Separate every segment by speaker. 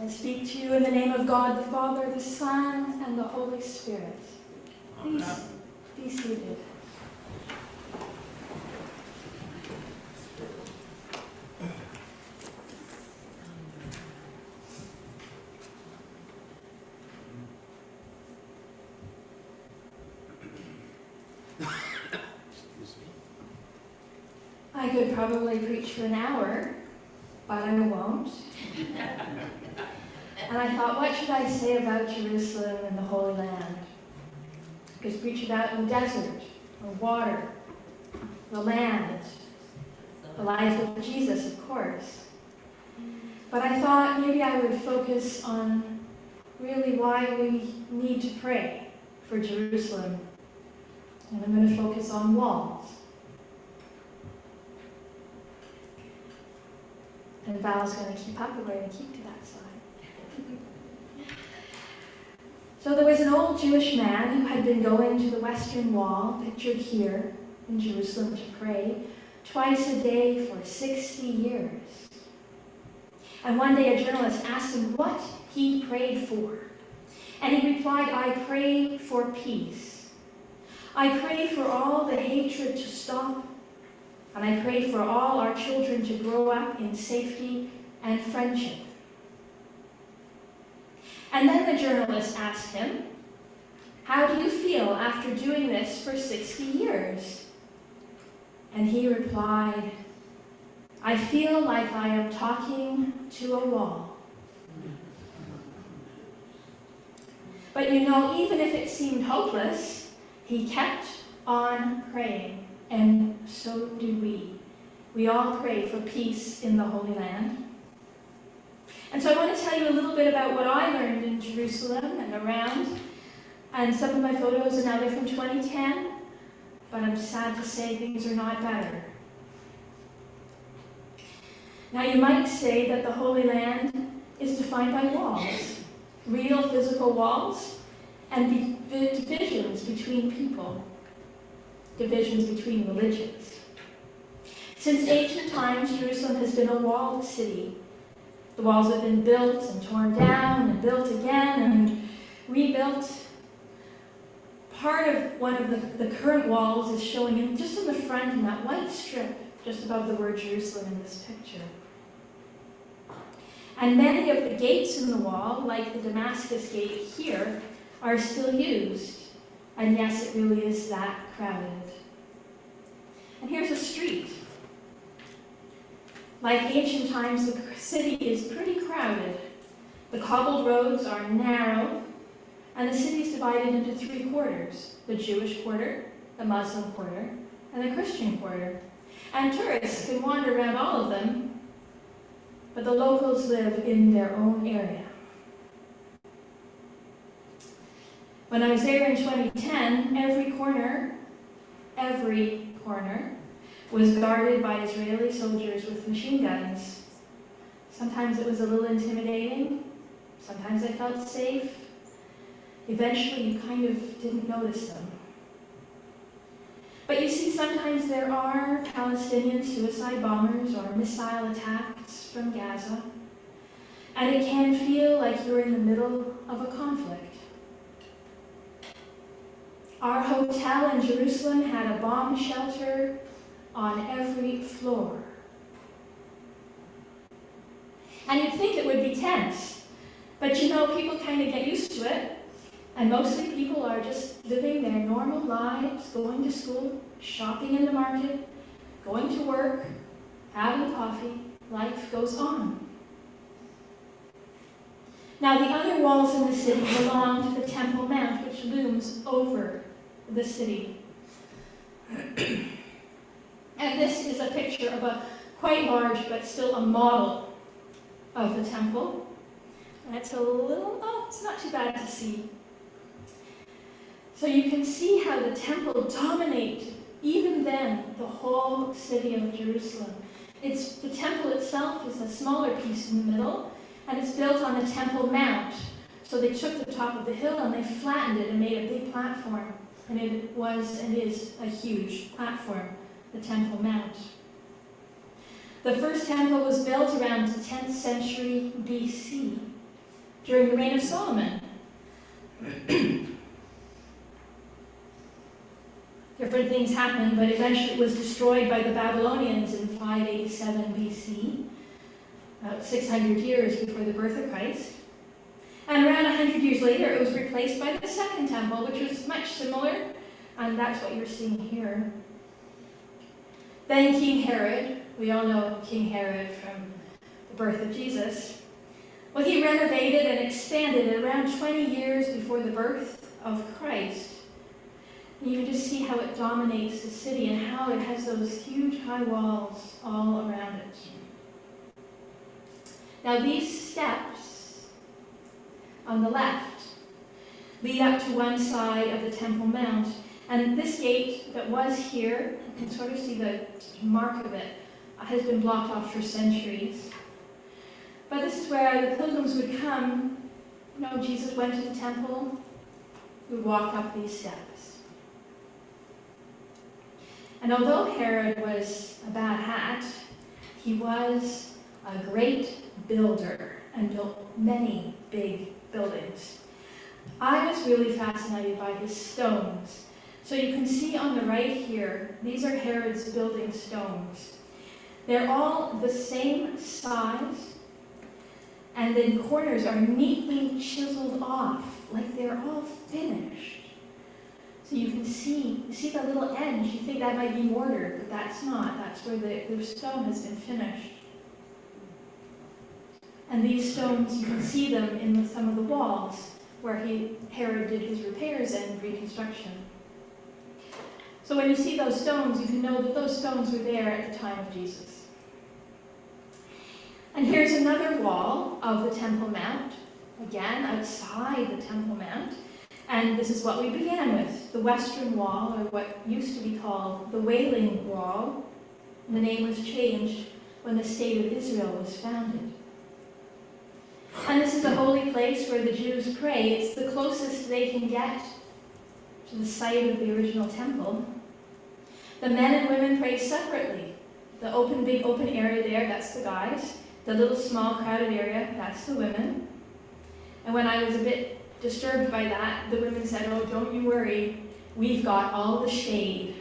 Speaker 1: I speak to you in the name of God, the Father, the Son, and the Holy Spirit. Please be seated. I could probably preach for an hour, but I won't. And I thought, what should I say about Jerusalem and the Holy Land? I could preach about the desert, the water, the land, the life of Jesus, of course. But I thought maybe I would focus on really why we need to pray for Jerusalem. And I'm going to focus on walls. And Val's going to keep up, we're going to keep to that side. So there was an old Jewish man who had been going to the Western Wall, pictured here in Jerusalem, to pray twice a day for 60 years. And one day a journalist asked him what he prayed for. And he replied, I pray for peace. I pray for all the hatred to stop. And I pray for all our children to grow up in safety and friendship. And then the journalist asked him, how do you feel after doing this for 60 years? And he replied, I feel like I am talking to a wall. But you know, even if it seemed hopeless, he kept on praying. And so do we. We all pray for peace in the Holy Land. And so I want to tell you a little bit about what I learned in Jerusalem and around. And some of my photos are now from 2010, but I'm sad to say things are not better. Now you might say that the Holy Land is defined by walls, real physical walls, and divisions between people. Divisions between religions. Since ancient times, Jerusalem has been a walled city. The walls have been built and torn down and built again and rebuilt. Part of one of the current walls is showing in just in the front in that white strip, just above the word Jerusalem in this picture. And many of the gates in the wall, like the Damascus gate here, are still used. And yes, it really is that crowded. And here's a street. Like ancient times, the city is pretty crowded. The cobbled roads are narrow, and the city is divided into three quarters: the Jewish quarter, the Muslim quarter, and the Christian quarter. And tourists can wander around all of them, but the locals live in their own area. When I was there in 2010, every corner was guarded by Israeli soldiers with machine guns. Sometimes it was a little intimidating. Sometimes I felt safe. Eventually, you kind of didn't notice them. But you see, sometimes there are Palestinian suicide bombers or missile attacks from Gaza, and it can feel like you're in the middle of a conflict. Our hotel in Jerusalem had a bomb shelter on every floor. And you'd think it would be tense, but you know, people kind of get used to it, and mostly people are just living their normal lives, going to school, shopping in the market, going to work, having coffee. Life goes on. Now, the other walls in the city belong to the Temple Mount, which looms over the city. And this is a picture of a quite large, but still a model of the temple. And it's a little, it's not too bad to see. So you can see how the temple dominated, even then, the whole city of Jerusalem. The temple itself is a smaller piece in the middle, and it's built on the Temple Mount. So they took the top of the hill and they flattened it and made a big platform. And it was and is a huge platform, the Temple Mount. The first temple was built around the 10th century BC, during the reign of Solomon. Different things happened, but eventually it was destroyed by the Babylonians in 587 BC, about 600 years before the birth of Christ. And around 100 years later, it was replaced by the Second Temple, which was much similar, and that's what you're seeing here. Then King Herod, we all know King Herod from the birth of Jesus, well, he renovated and expanded it around 20 years before the birth of Christ. And you can just see how it dominates the city and how it has those huge high walls all around it. Now these steps on the left lead up to one side of the Temple Mount. And this gate that was here, you can sort of see the mark of it, has been blocked off for centuries. But this is where the pilgrims would come. You know, Jesus went to the temple, would walk up these steps. And although Herod was a bad hat, he was a great builder and built many big buildings. I was really fascinated by his stones. So you can see on the right here, these are Herod's building stones. They're all the same size, and the corners are neatly chiseled off, like they're all finished. So you can see the little edge, you think that might be mortar, but that's not. That's where the stone has been finished. And these stones, you can see them in some of the walls where Herod did his repairs and reconstruction. So when you see those stones, you can know that those stones were there at the time of Jesus. And here's another wall of the Temple Mount, again outside the Temple Mount. And this is what we began with, the Western Wall, or what used to be called the Wailing Wall. The name was changed when the State of Israel was founded. And this is a holy place where the Jews pray. It's the closest they can get to the site of the original temple. The men and women pray separately. The big open area there, that's the guys. The little small crowded area, that's the women. And when I was a bit disturbed by that, the women said, "Oh, don't you worry, we've got all the shade."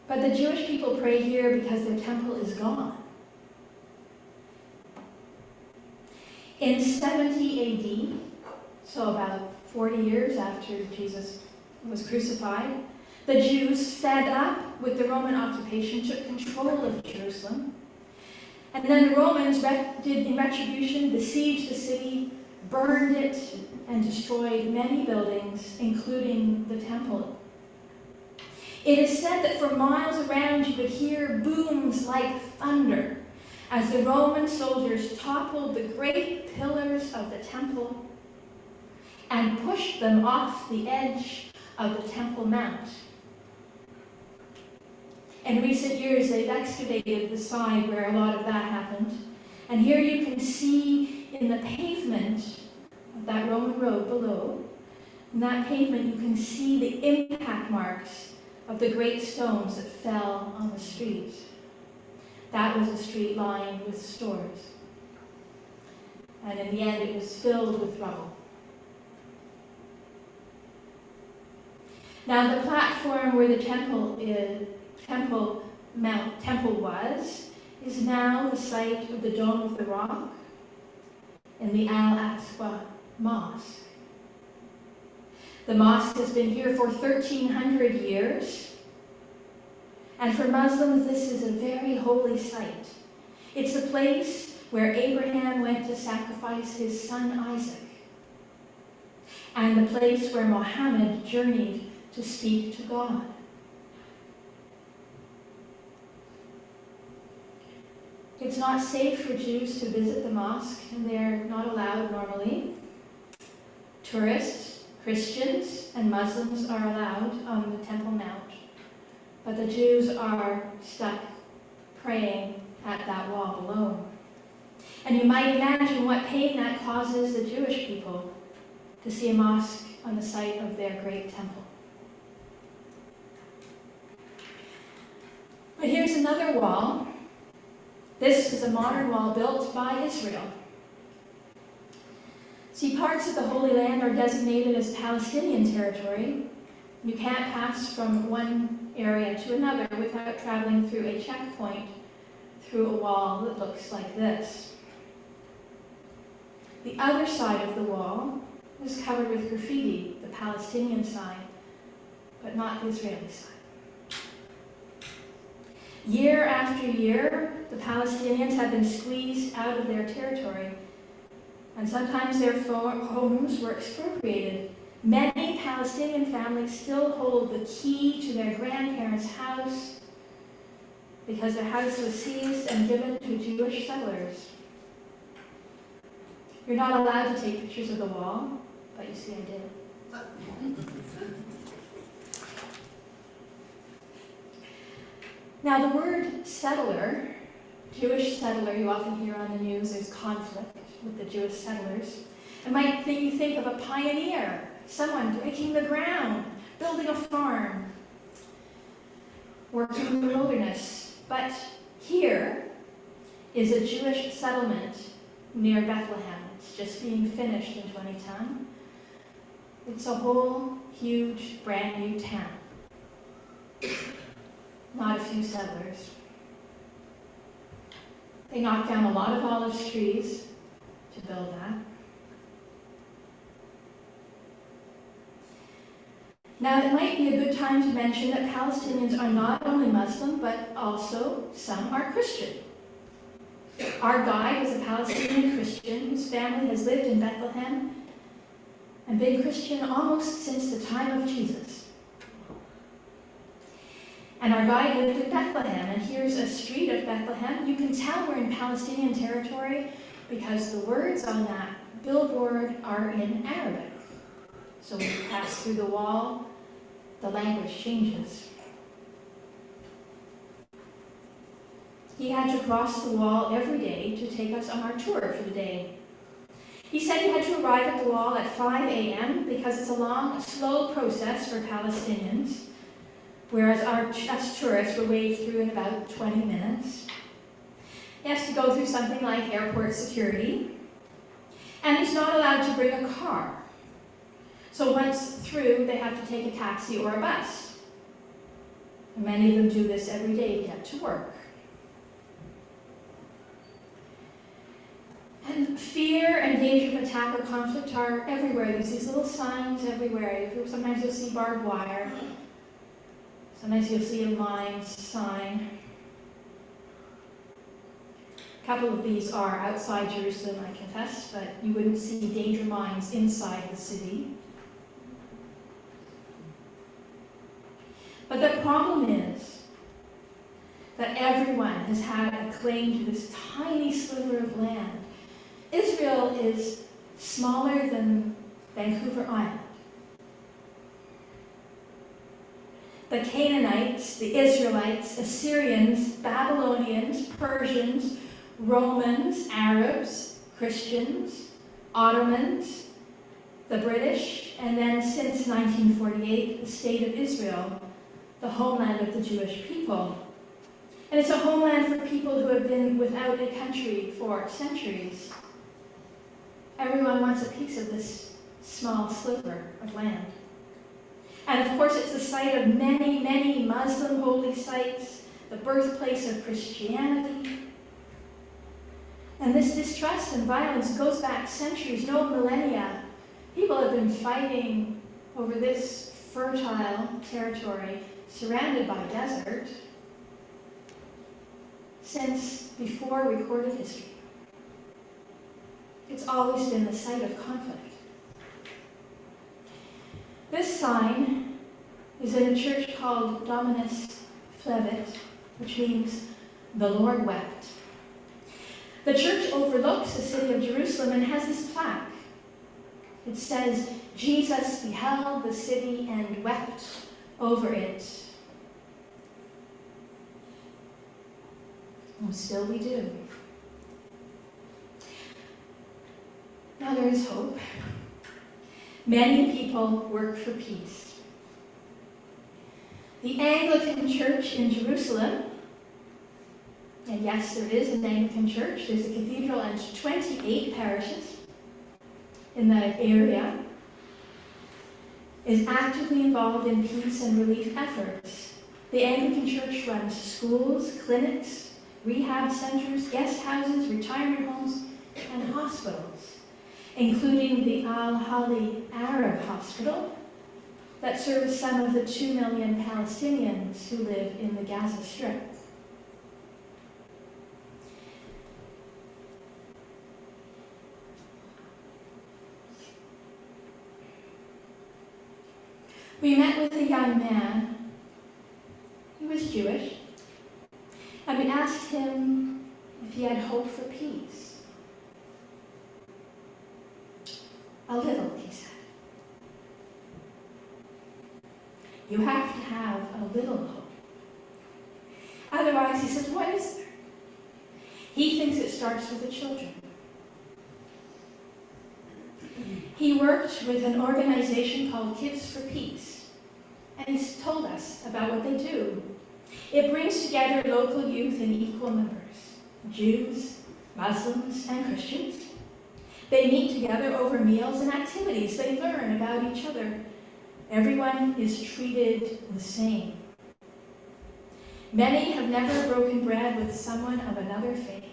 Speaker 1: But the Jewish people pray here because their temple is gone. In 70 AD, so about 40 years after Jesus was crucified, the Jews, fed up with the Roman occupation, took control of Jerusalem. And then the Romans did, in retribution, besieged the city, burned it, and destroyed many buildings, including the temple. It is said that for miles around you could hear booms like thunder as the Roman soldiers toppled the great pillars of the temple and pushed them off the edge of the Temple Mount. In recent years, they've excavated the side where a lot of that happened. And here you can see in the pavement of that Roman road below, in that pavement you can see the impact marks of the great stones that fell on the street. That was a street lined with stores. And in the end, it was filled with rubble. Now, the platform where the temple was is now the site of the Dome of the Rock in the Al-Aqsa Mosque. The mosque has been here for 1,300 years, and for Muslims, this is a very holy site. It's a place where Abraham went to sacrifice his son Isaac, and the place where Muhammad journeyed to speak to God. It's not safe for Jews to visit the mosque, and they're not allowed normally. Tourists, Christians, and Muslims are allowed on the Temple Mount, but the Jews are stuck praying at that wall below. And you might imagine what pain that causes the Jewish people to see a mosque on the site of their great temple. But here's another another wall. This is a modern wall built by Israel. See, parts of the Holy Land are designated as Palestinian territory. You can't pass from one area to another without traveling through a checkpoint through a wall that looks like this. The other side of the wall is covered with graffiti, the Palestinian side, but not the Israeli side. Year after year, the Palestinians have been squeezed out of their territory, and sometimes their homes were expropriated. Many Palestinian families still hold the key to their grandparents' house because their house was seized and given to Jewish settlers. You're not allowed to take pictures of the wall, but you see I did. Now the word settler, Jewish settler, you often hear on the news, there's conflict with the Jewish settlers. It might think you think of a pioneer, someone breaking the ground, building a farm, working in the wilderness. But here is a Jewish settlement near Bethlehem. It's just being finished in 2010. It's a whole, huge, brand new town. Not a few settlers. They knocked down a lot of olive trees to build that. Now, it might be a good time to mention that Palestinians are not only Muslim, but also some are Christian. Our guide was a Palestinian Christian whose family has lived in Bethlehem and been Christian almost since the time of Jesus. And our guide lived in Bethlehem, and here's a street of Bethlehem. You can tell we're in Palestinian territory because the words on that billboard are in Arabic. So when you pass through the wall, the language changes. He had to cross the wall every day to take us on our tour for the day. He said he had to arrive at the wall at 5 a.m. because it's a long, slow process for Palestinians, whereas us tourists were waved through in about 20 minutes. He has to go through something like airport security, and he's not allowed to bring a car. So once through, they have to take a taxi or a bus. And many of them do this every day to get to work. And fear and danger of attack or conflict are everywhere. There's these little signs everywhere. Sometimes you'll see barbed wire. Sometimes you'll see a mine sign. A couple of these are outside Jerusalem, I confess, but you wouldn't see danger mines inside the city. But the problem is that everyone has had a claim to this tiny sliver of land. Israel is smaller than Vancouver Island. The Canaanites, the Israelites, Assyrians, Babylonians, Persians, Romans, Arabs, Christians, Ottomans, the British, and then since 1948, the State of Israel, the homeland of the Jewish people. And it's a homeland for people who have been without a country for centuries. Everyone wants a piece of this small sliver of land. And of course, it's the site of many, many Muslim holy sites, the birthplace of Christianity. And this distrust and violence goes back centuries, no millennia. People have been fighting over this fertile territory surrounded by desert since before recorded history. It's always been the site of conflict. This sign is in a church called Dominus Flevit, which means the Lord wept. The church overlooks the city of Jerusalem and has this plaque. It says, Jesus beheld the city and wept over it. And still we do. Now there is hope. Many people work for peace. The Anglican Church in Jerusalem And yes, there is an Anglican church. There's a cathedral and 28 parishes in that area. Is actively involved in peace and relief efforts. The Anglican Church runs schools, clinics, rehab centers, guest houses, retirement homes, and hospitals, including the Al-Hali Arab Hospital that serves some of the 2 million Palestinians who live in the Gaza Strip. We met with a young man. He was Jewish. And we asked him if he had hope for peace. A little, he said. You have to have a little hope. Otherwise, he says, what is there? He thinks it starts with the children. He worked with an organization called Kids for Peace, and he's told us about what they do. It brings together local youth in equal numbers, Jews, Muslims, and Christians. They meet together over meals and activities. They learn about each other. Everyone is treated the same. Many have never broken bread with someone of another faith.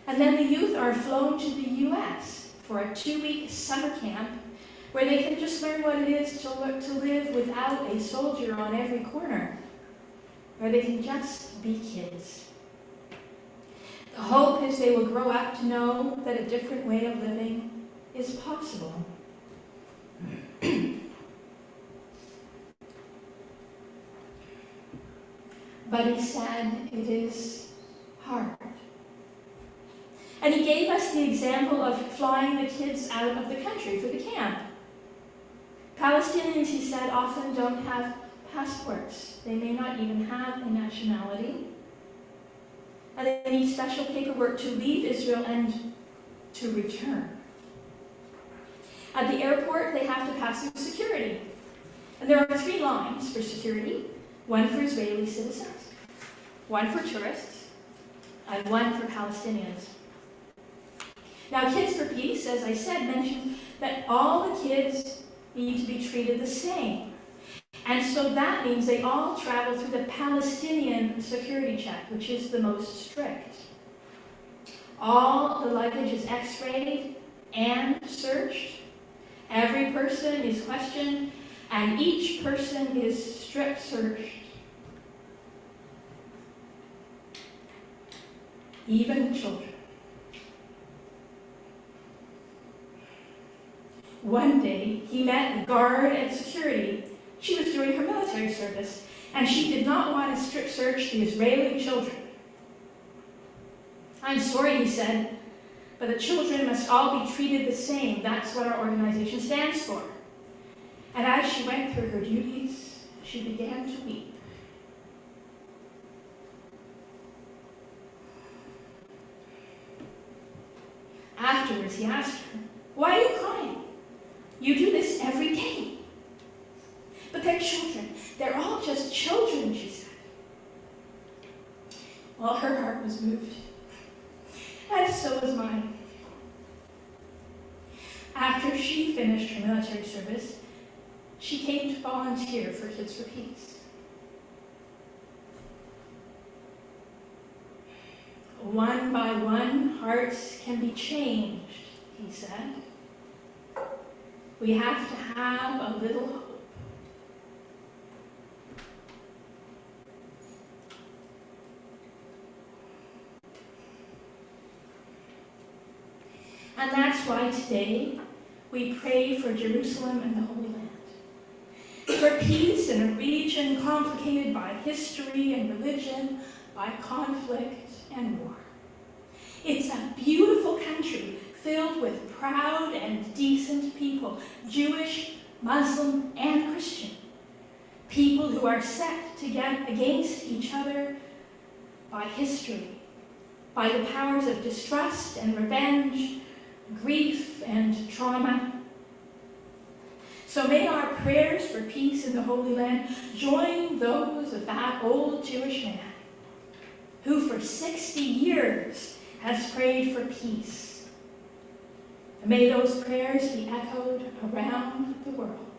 Speaker 1: And then the youth are flown to the U.S. for a 2-week summer camp where they can just learn what it is to live without a soldier on every corner, where they can just be kids. The hope is they will grow up to know that a different way of living is possible. But he said it is hard. And he gave us the example of flying the kids out of the country for the camp. Palestinians, he said, often don't have passports. They may not even have a nationality. And they need special paperwork to leave Israel and to return. At the airport, they have to pass through security. And there are 3 lines for security: one for Israeli citizens, one for tourists, and one for Palestinians. Now, Kids for Peace, as I said, mentioned that all the kids need to be treated the same. And so that means they all travel through the Palestinian security check, which is the most strict. All the luggage is x-rayed and searched. Every person is questioned, and each person is strip searched. Even children. One day, he met a guard at security. She was doing her military service, and she did not want to strip search the Israeli children. I'm sorry, he said, but the children must all be treated the same. That's what our organization stands for. And as she went through her duties, she began to weep. Afterwards, he asked her, "Why are you crying? You do this every day." "But they're children. They're all just children," she said. Well, her heart was moved, and so was mine. After she finished her military service, she came to volunteer for Kids for Peace. One by one, hearts can be changed, he said. We have to have a little hope. And that's why today we pray for Jerusalem and the Holy Land. For peace in a region complicated by history and religion, by conflict and war. It's a beautiful country filled with proud and decent people, Jewish, Muslim, and Christian. People who are set to get against each other by history, by the powers of distrust and revenge, grief and trauma. So may our prayers for peace in the Holy Land join those of that old Jewish man who for 60 years has prayed for peace. And may those prayers be echoed around the world.